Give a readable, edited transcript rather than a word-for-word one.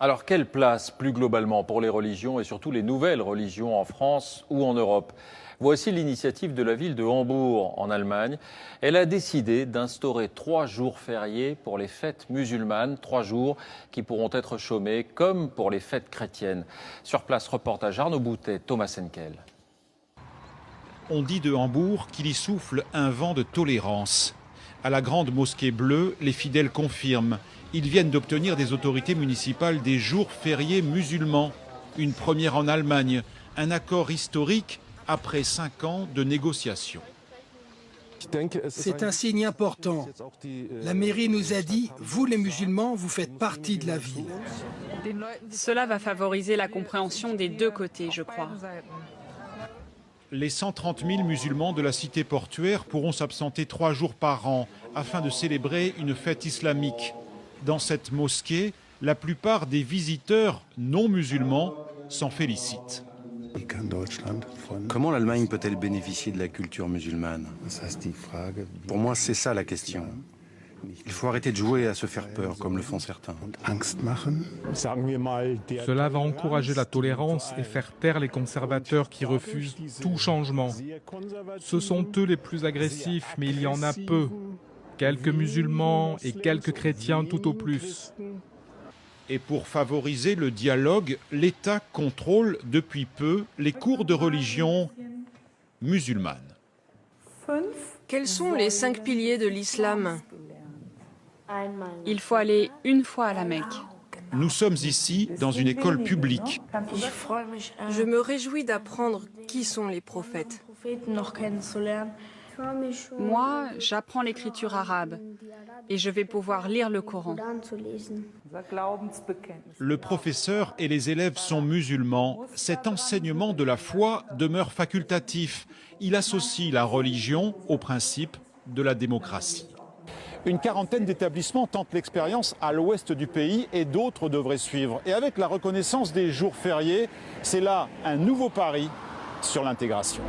Alors, quelle place, plus globalement, pour les religions et surtout les nouvelles religions en France ou en Europe? Voici l'initiative de la ville de Hambourg, en Allemagne. Elle a décidé d'instaurer 3 jours fériés pour les fêtes musulmanes, 3 jours qui pourront être chômés comme pour les fêtes chrétiennes. Sur place, reportage Arnaud Boutet, Thomas Henkel. On dit de Hambourg qu'il y souffle un vent de tolérance. À la grande mosquée bleue, les fidèles confirment. Ils viennent d'obtenir des autorités municipales des jours fériés musulmans. Une première en Allemagne, un accord historique après 5 ans de négociations. C'est un signe important. La mairie nous a dit, vous les musulmans, vous faites partie de la ville. Cela va favoriser la compréhension des deux côtés, je crois. Les 130 000 musulmans de la cité portuaire pourront s'absenter 3 jours par an afin de célébrer une fête islamique. Dans cette mosquée, la plupart des visiteurs non musulmans s'en félicitent. Comment l'Allemagne peut-elle bénéficier de la culture musulmane? Pour moi, c'est ça la question. Il faut arrêter de jouer à se faire peur, comme le font certains. Cela va encourager la tolérance et faire taire les conservateurs qui refusent tout changement. Ce sont eux les plus agressifs, mais il y en a peu. Quelques musulmans et quelques chrétiens tout au plus. Et pour favoriser le dialogue, l'État contrôle depuis peu les cours de religion musulmane. Quels sont les 5 piliers de l'islam? Il faut aller une fois à la Mecque. Nous sommes ici dans une école publique. Je me réjouis d'apprendre qui sont les prophètes. Moi, j'apprends l'écriture arabe et je vais pouvoir lire le Coran. Le professeur et les élèves sont musulmans. Cet enseignement de la foi demeure facultatif. Il associe la religion au principe de la démocratie. Une quarantaine d'établissements tentent l'expérience à l'ouest du pays et d'autres devraient suivre. Et avec la reconnaissance des jours fériés, c'est là un nouveau pari sur l'intégration.